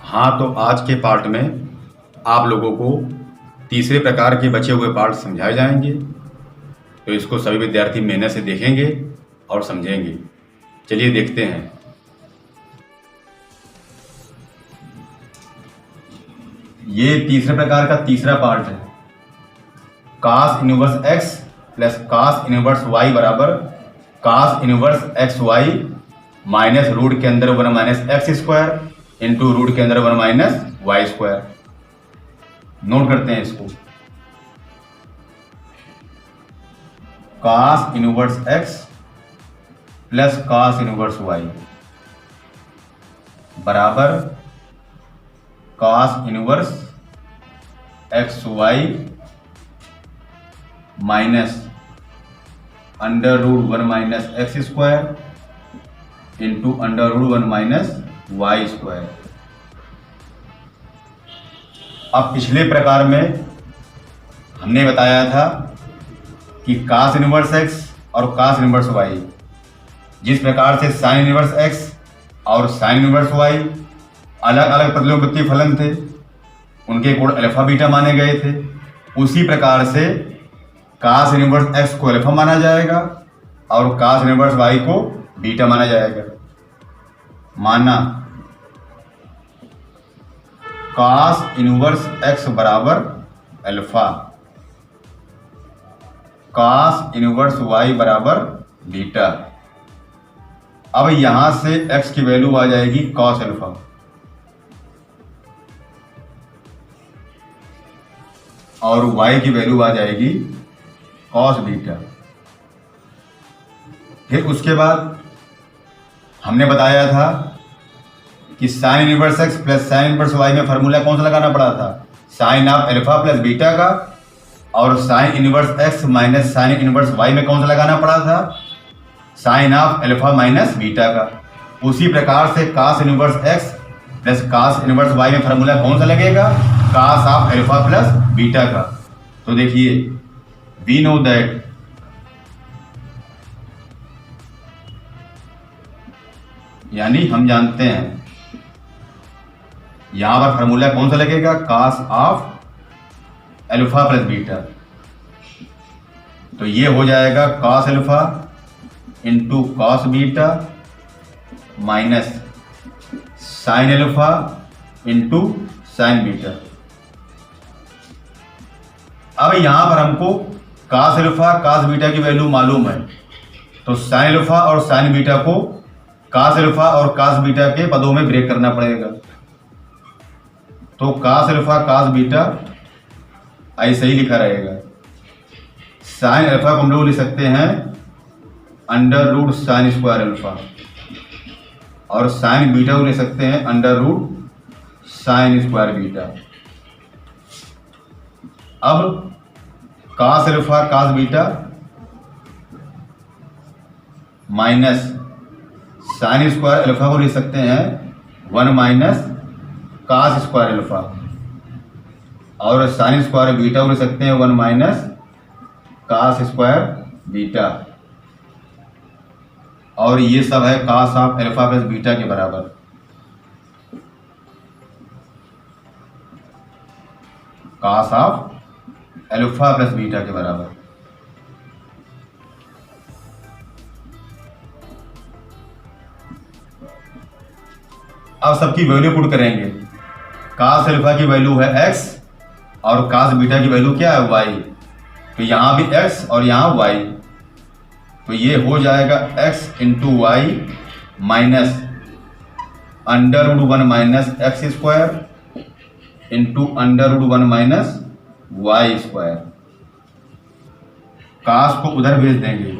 हाँ, तो आज के पार्ट में आप लोगों को तीसरे प्रकार के बचे हुए पार्ट समझाए जाएंगे। तो इसको सभी विद्यार्थी मेहनत से देखेंगे और समझेंगे। चलिए देखते हैं। ये तीसरे प्रकार का तीसरा पार्ट है। cos inverse x plus cos inverse y बराबर cos inverse x Y minus root के अंदर 1 minus x square into root के अंदर 1 माइनस वाई स्क्वायर। नोट करते हैं इसको। cos inverse x plus cos inverse y बराबर cos inverse x Y minus under root 1 minus x square into under root 1 minus Y square. अब पिछले प्रकार में हमने बताया था कि cos इनवर्स x और cos इनवर्स y, जिस प्रकार से sin इनवर्स x और sin इनवर्स y अलग अलग प्रतिलोम फलन थे, उनके कोण अल्फा बीटा माने गए थे, उसी प्रकार से cos इनवर्स x को अल्फा माना जाएगा और cos इनवर्स y को बीटा माना जाएगा। माना cos इनवर्स x बराबर अल्फा, cos इनवर्स y बराबर बीटा। अब यहां से x की वैल्यू आ जाएगी cos अल्फा और y की वैल्यू आ जाएगी cos बीटा। फिर उसके बाद हमने बताया था कि sine inverse x plus sine inverse y में फार्मूला कौन सा लगाना पड़ा था? Sine of alpha plus beta का। और sine inverse x minus sine inverse y में कौन सा लगाना पड़ा था? Sine of alpha minus beta का। उसी प्रकार से cos inverse x plus cos inverse y में फार्मूला कौन सा लगेगा? cos of alpha plus beta का। तो देखिए, वी नो दैट यानी हम जानते हैं यहां पर फार्मूला कौन सा लगेगा? cos of alpha plus beta. तो ये हो जाएगा cos alpha into cos beta minus sine alpha into sine beta. अब यहां पर हमको cos अल्फा cos बीटा की वैल्यू मालूम है, तो साइन अल्फा और साइन बीटा को cos अल्फा और cos बीटा के पदों में ब्रेक करना पड़ेगा। तो cos अल्फा cos बीटा ऐसे ही लिखा रहेगा। साइन अल्फा को हम लोग लिख सकते हैं under root sine square alpha और साइन बीटा को लिख सकते हैं under root sine square beta. अब cos alpha cos beta minus sine square alpha को लिख सकते हैं 1 माइनस cos स्क्वायर अल्फा और साइन स्क्वायर बीटा को लिख सकते हैं 1 माइनस cos स्क्वायर बीटा। और ये सब है cos of alpha plus beta के बराबर। cos of alpha plus beta के बराबर। अब सबकी वैल्यू पुट करेंगे। cos अल्फा की वैल्यू है x और cos बीटा की वैल्यू क्या है? y। तो यहां भी x और यहां y, तो ये हो जाएगा x into y minus under root 1 minus x square into under root 1 minus Y square. cos को उधर भेज देंगे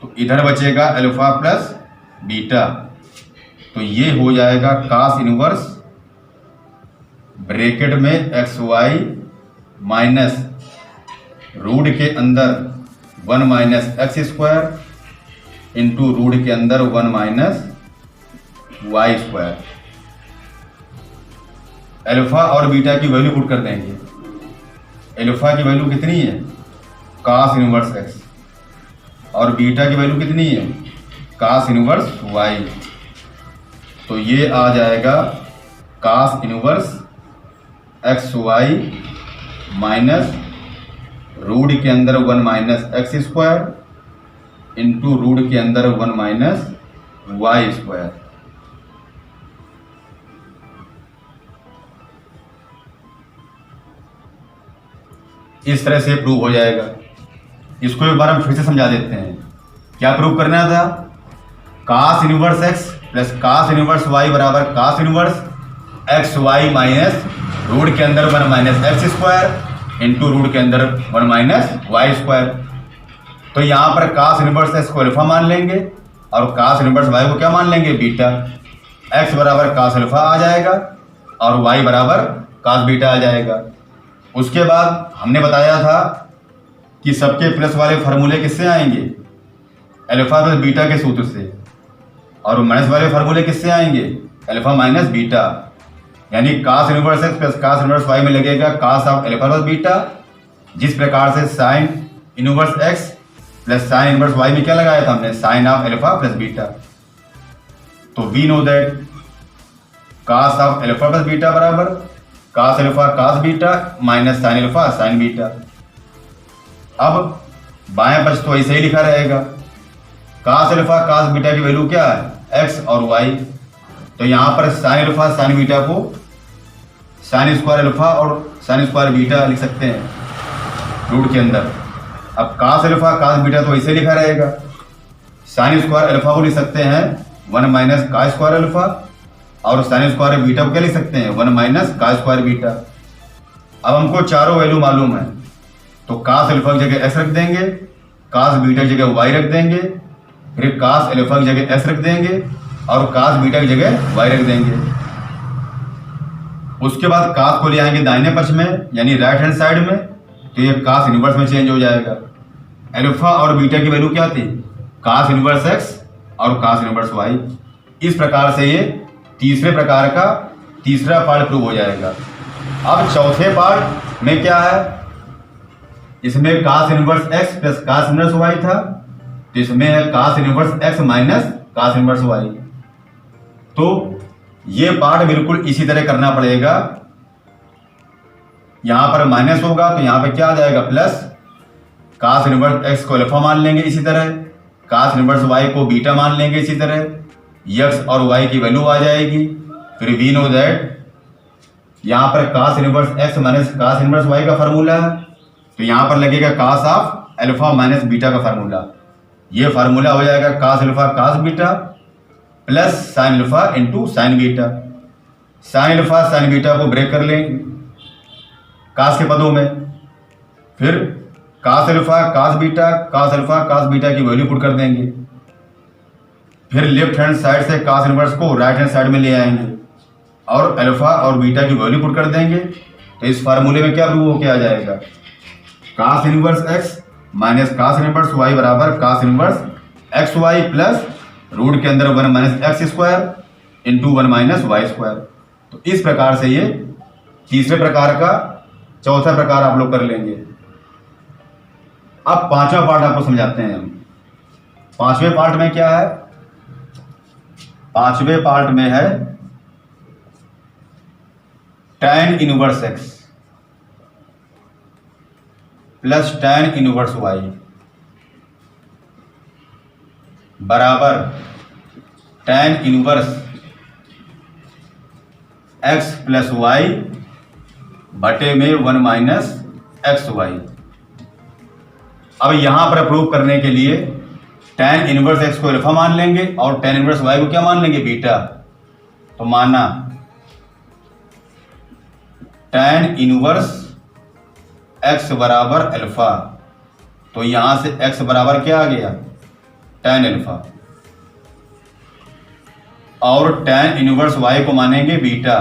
तो इधर बचेगा अल्फा प्लस बीटा। तो ये हो जाएगा cos इनवर्स ब्रैकेट में एक्स वाई माइनस रूट के अंदर 1 minus x square into root के अंदर 1 माइनस वाई स्क्वायर। अल्फा और बीटा की वैल्यू पुट कर देंगे एल्फा की वैल्यू कितनी है, cos इनवर्स x, और बीटा की वैल्यू कितनी है, cos इनवर्स y। तो ये आ जाएगा cos inverse x Y minus root के अंदर 1 minus x square into root के अंदर 1 माइनस वाई स्क्वायर। इस तरह से प्रूव हो जाएगा। इसको एक बार हम फिर से समझा देते हैं। क्या प्रूव करना था, cos inverse x plus cos inverse y बराबर cos inverse x Y minus root के अंदर 1 minus x square into root के अंदर 1 माइनस वाई स्क्वायर। तो यहाँ पर cos इनवर्स x को अल्फा मान लेंगे और cos इनवर्स y को क्या मान लेंगे, बीटा। x बराबर cos अल्फा आ जाएगा और y बराबर cos बीटा आ जाएगा। उसके बाद हमने बताया था कि सबके प्लस वाले फार्मूले किससे आएंगे, अल्फा प्लस बीटा के सूत्र से, और माइनस वाले फार्मूले किससे आएंगे, अल्फा माइनस बीटा। यानी cos inverse x plus cos inverse y में लगेगा cos of alpha plus beta. जिस प्रकार से sin inverse x plus sin inverse y में क्या लगाया था हमने, sin of alpha plus beta. तो we know that cos of alpha plus beta बराबर cos alpha cos beta minus sin alpha sin beta. अब बाएं पक्ष तो ऐसे ही लिखा रहेगा, cos अल्फा cos बीटा की वैल्यू क्या है, x और y। तो यहाँ पर sin अल्फा sin बीटा को sin स्क्वायर अल्फा और sin स्क्वायर बीटा लिख सकते हैं रूट के अंदर। अब cos अल्फा cos बीटा तो ऐसे लिखा रहेगा, sin स्क्वायर अल्फा को लिख सकते हैं 1 माइनस का स्क्वायर अल्फा, और sin स्क्वायर बीटा को क्या लिख सकते हैं, 1 माइनस का स्क्वायर बीटा। अब हमको चारों वैल्यू मालूम है, तो cos अल्फा की जगह x रख देंगे, cos बीटा की जगह y रख देंगे, फिर cos अल्फा की जगह s रख देंगे और cos बीटा की जगह y रख देंगे। उसके बाद cos को ले आएंगे दाहिने पक्ष में यानी राइट हैंड साइड में, तो ये cos इनवर्स में चेंज हो जाएगा। अल्फा और बीटा की वैल्यू क्या थी, cos इनवर्स x और cos इनवर्स y। इस प्रकार से ये तीसरे प्रकार का तीसरा पार्ट प्रूव हो जाएगा। अब चौथे पार्ट में क्या है, इसमें cos inverse x plus cos inverse y था, तो इसमें है cos inverse x minus cos inverse y। तो ये पार्ट बिल्कुल इसी तरह करना पड़ेगा। यहां पर माइनस होगा तो यहां पे क्या आ जाएगा, प्लस। cos इनवर्स x को अल्फा मान लेंगे इसी तरह, cos इनवर्स y को बीटा मान लेंगे इसी तरह, x और y की वैल्यू आ जाएगी। फिर वी नो दैट यहां पर cos inverse x minus cos inverse y का फार्मूला है, तो यहां पर लगेगा cos of alpha minus beta का फार्मूला। ये फार्मूला हो जाएगा cos alpha cos beta plus sin alpha into sin beta. sin alpha sin beta को ब्रेक कर लेंगे cos के पदों में, फिर cos alpha cos beta cos alpha cos beta की वैल्यू पुट कर देंगे, फिर लेफ्ट हैंड साइड से cos इनवर्स को राइट हैंड साइड में ले आएंगे और अल्फा और बीटा की वैल्यू पुट कर देंगे। तो इस फार्मूले में क्या प्रूव होकर आ जाएगा, cos inverse x minus cos inverse y बराबर cos inverse x y plus root के अंदर 1 minus x square into 1 minus Y square. तो इस प्रकार से ये तीसरे प्रकार का चौथा प्रकार आप लोग कर लेंगे। अब पांचवा पार्ट आपको समझाते हैं हम। पांचवें पार्ट में क्या है, पांचवें पार्ट में है tan inverse x plus tan inverse y बराबर tan inverse x plus y बटे में 1 माइनस एक्स वाई। अब यहां पर प्रूव करने के लिए tan इनवर्स x को अल्फा मान लेंगे और tan इनवर्स y को क्या मान लेंगे, बीटा। तो माना tan इनवर्स x बराबर अल्फा, तो यहां से x बराबर क्या आ गया, tan अल्फा, और tan इनवर्स y को मानेंगे बीटा,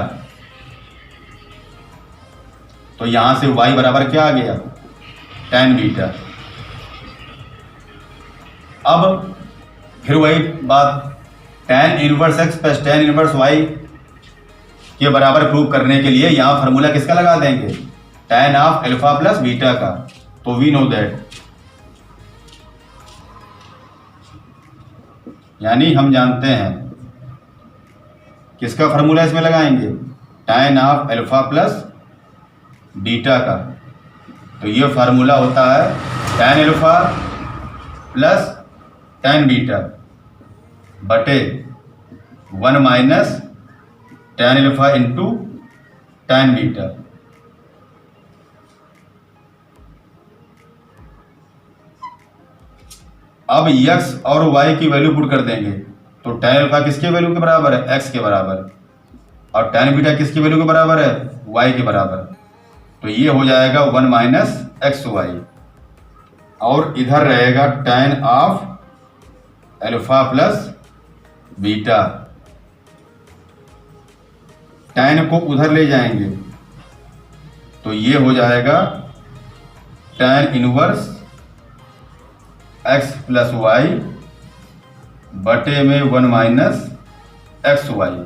तो यहां से y बराबर क्या आ गया, tan बीटा। अब फिर वही बात, tan inverse x plus tan inverse y के बराबर प्रूव करने के लिए यहां फार्मूला किसका लगा देंगे, tan of alpha plus beta का, तो वी नो दैट, यानी हम जानते हैं किसका फार्मूला इसमें लगाएंगे, tan of alpha plus beta का। तो ये फार्मूला होता है tan alpha plus tan beta बटे 1 minus tan alpha into tan beta. अब x और y की वैल्यू पुट कर देंगे, तो tan अल्फा किसके वैल्यू के बराबर है, x के बराबर, और tan बीटा किसकी वैल्यू के बराबर है, y के बराबर। तो ये हो जाएगा 1 माइनस एक्स वाई, और इधर रहेगा tan of alpha plus beta. tan को उधर ले जाएंगे तो ये हो जाएगा tan inverse x plus y बटे में 1 माइनस एक्स वाई।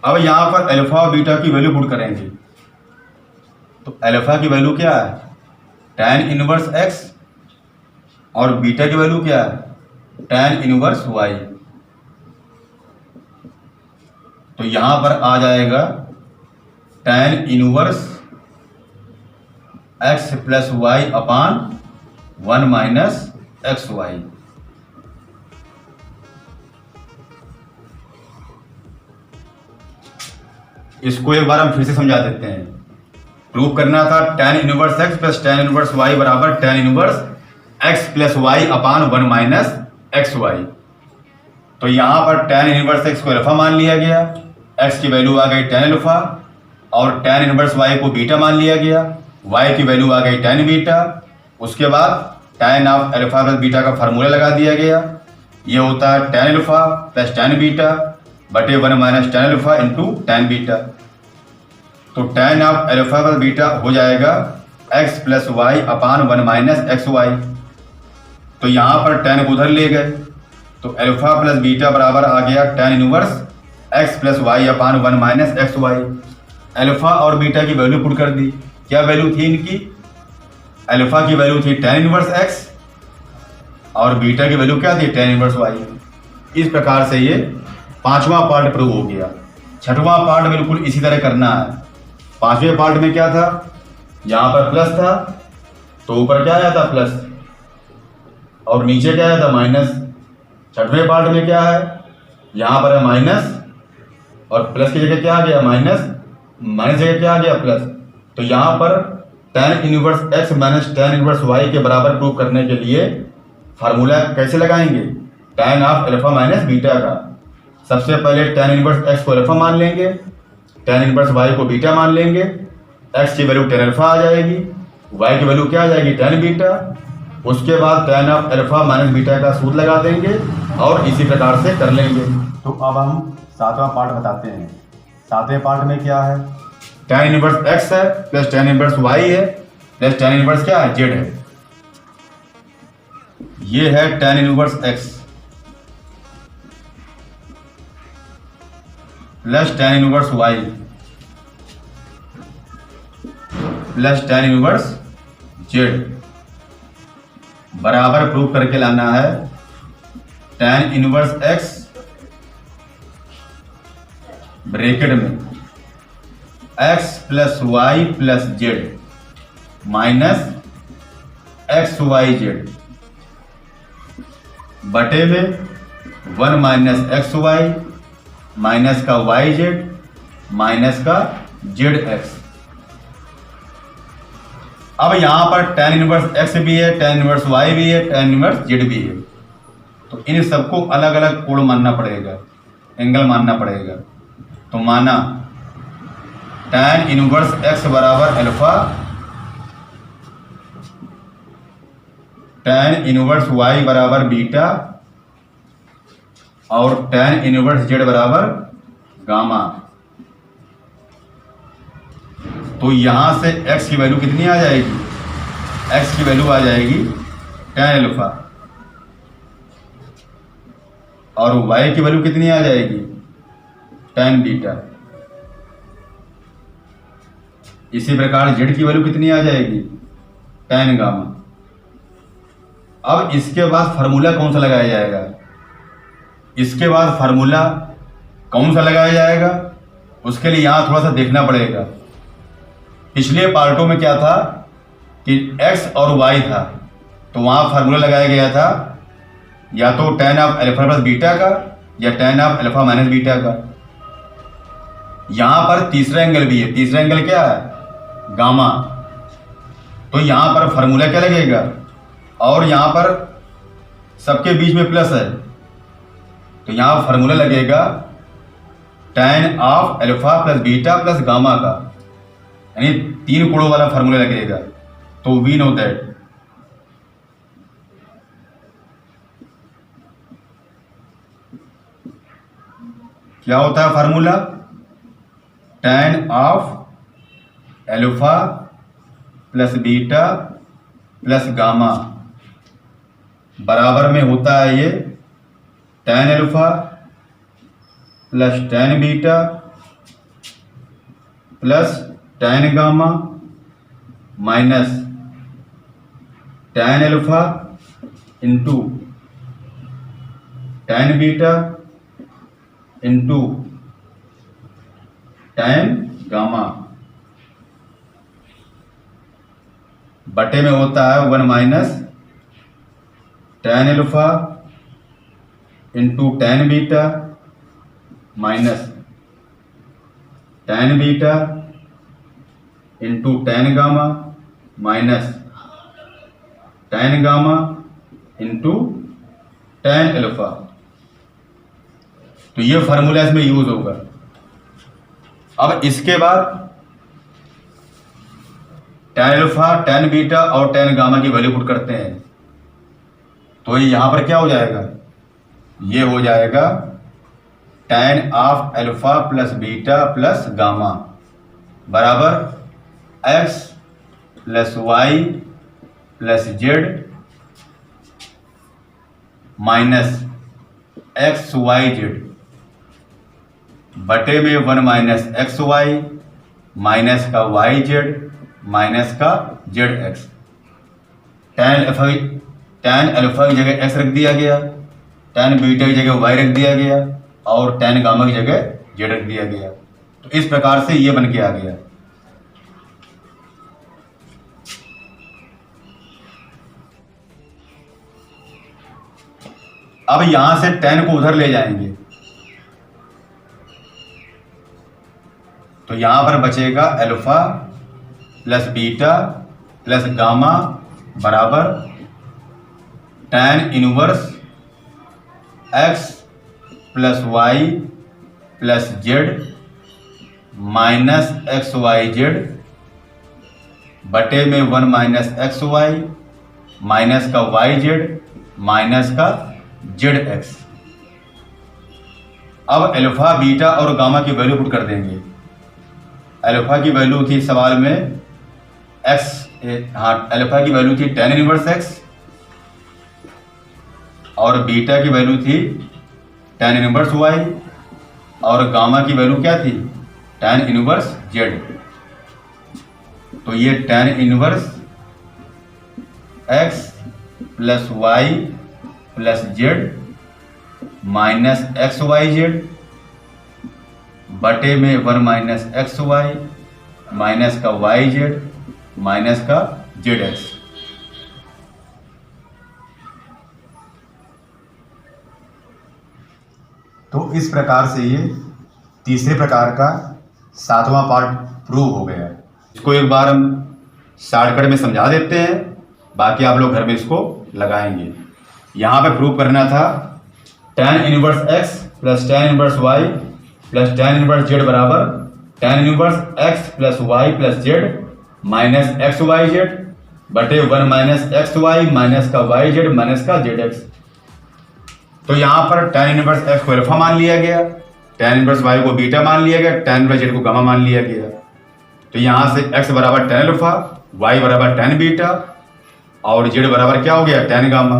अब यहां पर अल्फा और बीटा की वैल्यू पुट करेंगे, तो अल्फा की वैल्यू क्या है, tan इनवर्स x, और बीटा की वैल्यू क्या है, tan इनवर्स y। तो यहां पर आ जाएगा tan inverse x plus y upon 1 minus x y. इसको एक बार हम फिर से समझा देते हैं। प्रूव करना था tan inverse x plus tan inverse y बराबर tan inverse x plus y अपान 1 माइनस एक्स वाई। तो यहां पर tan इनवर्स x को अल्फा मान लिया गया, x की वैल्यू आ गई tan अल्फा, और tan इनवर्स y को बीटा मान लिया गया, y की वैल्यू आ गई tan बीटा। उसके बाद tan of alpha plus beta का फार्मूला लगा दिया गया, ये होता है tan alpha plus tan beta बटे 1 minus tan alpha into tan beta. तो tan of alpha plus beta हो जाएगा x plus y upon 1 minus x Y. तो यहाँ पर tan को उधर ले गए, तो अल्फा प्लस बीटा बराबर आ गया tan inverse x plus y upon 1 minus x y. Alpha और बीटा की वैल्यू पुट कर दी, क्या वैल्यू थी इनकी, अल्फा की वैल्यू थी tan इनवर्स x, और बीटा की वैल्यू क्या थी, tan इनवर्स y। इस प्रकार से ये पांचवा पार्ट प्रूव हो गया। छठवां पार्ट बिल्कुल इसी तरह करना है। पांचवें पार्ट में क्या था, यहाँ पर प्लस था, तो ऊपर क्या आया था प्लस, और नीचे क्या आया था माइनस। छठवें पार्ट में क्या है, यहाँ पर है माइनस, और प्लस की जगह क्या आ गया माइनस, माइनस जगह क्या आ गया प्लस। तो यहाँ पर tan inverse x minus tan inverse y के बराबर प्रूव करने के लिए फार्मूला कैसे लगाएंगे, tan of alpha minus beta का। सबसे पहले tan इनवर्स x को अल्फा मान लेंगे, tan इनवर्स y को बीटा मान लेंगे, x की वैल्यू tan अल्फा आ जाएगी, y की वैल्यू क्या आ जाएगी tan बीटा। उसके बाद tan of alpha minus beta का सूत्र लगा देंगे और इसी प्रकार से कर लेंगे। तो अब हम सातवां पार्ट बताते हैं। सातवें पार्ट में क्या है, tan इनवर्स x है प्लस tan इनवर्स y है प्लस tan इनवर्स क्या है, z है। ये है tan inverse x plus tan inverse y plus tan inverse z बराबर प्रूव करके लाना है tan इनवर्स x ब्रैकेट में x plus y plus z minus x y z बटे में 1 माइनस एक्स वाई माइनस का वाई जेड माइनस का z x. अब यहां पर tan इनवर्स x भी है, tan इनवर्स y भी है, tan इनवर्स z भी है, तो इन सबको अलग अलग कोण मानना पड़ेगा, एंगल मानना पड़ेगा। तो माना tan इनवर्स x बराबर अल्फा, tan इनवर्स y बराबर बीटा, और tan इनवर्स z बराबर गामा। तो यहां से x की वैल्यू कितनी आ जाएगी, एक्स की वैल्यू आ जाएगी tan अल्फा और वाई की वैल्यू कितनी आ जाएगी tan बीटा। इसी प्रकार जेड की वैल्यू कितनी आ जाएगी tan गामा। अब इसके बाद फार्मूला कौन सा लगाया जाएगा, इसके बाद फार्मूला कौन सा लगाया जाएगा उसके लिए यहां थोड़ा सा देखना पड़ेगा। पिछले पार्टों में क्या था कि x और y था तो वहां फार्मूला लगाया गया था या तो tan of alpha plus beta का या tan of alpha minus beta का। यहां पर तीसरा एंगल भी है, तीसरा एंगल क्या है गामा, तो यहां पर फार्मूला क्या लगेगा और यहां पर सबके बीच में प्लस है तो यहां फार्मूला लगेगा tan of alpha plus beta plus gamma का, यानी 3 कोणों वाला फार्मूला लगेगा। तो वी नो दैट क्या होता है formula tan of alpha plus beta plus gamma बराबर में होता है ये tan alpha plus tan beta plus tan gamma minus tan alpha into tan beta into tan gamma बटे में होता है 1 minus tan alpha into tan beta minus tan beta into tan gamma minus tan gamma into tan alpha. तो ये formula इसमें use होगा। अब इसके बाद tan अल्फा tan बीटा और tan गामा की वैल्यू पुट करते हैं तो ये यहां पर क्या हो जाएगा, ये हो जाएगा tan of alpha plus beta plus gamma बराबर x plus y plus z minus x y z बटे में 1 माइनस एक्स वाई माइनस का वाई जेड माइनस का जेड एक्स। tan अल्फा की जगह x रख दिया गया, tan बीटा की जगह y रख दिया गया और tan गामा की जगह z रख दिया गया। तो इस प्रकार से ये बन के आ गया। अब यहां से tan को उधर ले जाएंगे तो यहां पर बचेगा alpha plus beta plus gamma बराबर tan inverse x plus y plus z minus x y z बटे में 1 माइनस एक्स वाई माइनस का वाई जेड माइनस का जेड एक्स। अब अल्फा बीटा और गामा की वैल्यू पुट कर देंगे। अल्फा की वैल्यू थी सवाल में x, हाँ अल्फा की वैल्यू थी tan इनवर्स x और बीटा की वैल्यू थी tan इनवर्स y और गामा की वैल्यू क्या थी tan इनवर्स z। तो ये tan inverse x plus y plus z minus x y z बटे में 1 माइनस एक्स वाई माइनस का वाई जेड माइनस का जेड एक्स। तो इस प्रकार से ये तीसरे प्रकार का 7वां पार्ट प्रूव हो गया। इसको एक बार हम शॉर्टकट में समझा देते हैं, बाकी आप लोग घर में इसको लगाएंगे। यहां पे प्रूव करना था tan inverse x plus tan inverse y plus tan inverse z बराबर tan inverse x plus y plus z minus x y z बटे 1 माइनस एक्स वाई माइनस का वाई जेड माइनस का जेड एक्स। तो यहां पर tan inverse x को alpha मान लिया गया, tan इनवर्स y को बीटा मान लिया गया, tan इनवर्स z को गामा मान लिया गया। तो यहां से x बराबर tan अल्फा, y बराबर tan बीटा और जेड बराबर क्या हो गया, tan गामा।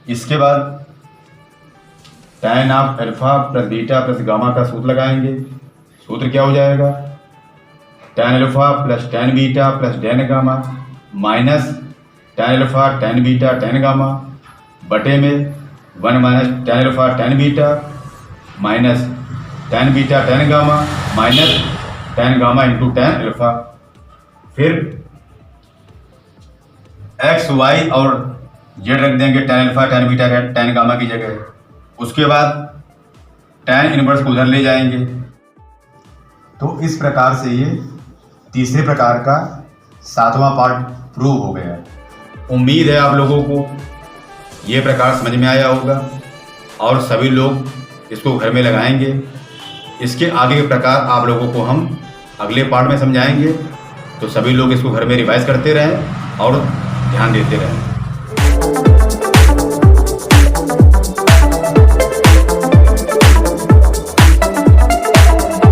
इसके बाद tan of alpha plus beta plus gamma का सूत्र लगाएंगे। सूत्र क्या हो जाएगा, tan alpha plus tan beta plus tan gamma minus tan alpha tan beta tan gamma बटे में 1 minus tan alpha tan beta minus tan beta tan gamma minus tan gamma into tan alpha. फिर x Y और Z रख देंगे tan alpha tan beta tan gamma की जगह। उसके बाद tan इनवर्स को उधर ले जाएंगे। तो इस प्रकार से ये तीसरे प्रकार का 7वां पार्ट प्रूव हो गया। उम्मीद है आप लोगों को ये प्रकार समझ में आया होगा और सभी लोग इसको घर में लगाएंगे। इसके आगे के प्रकार आप लोगों को हम अगले पार्ट में समझाएंगे, तो सभी लोग इसको घर में रिवाइज करते रहें और ध्यान देते रहें।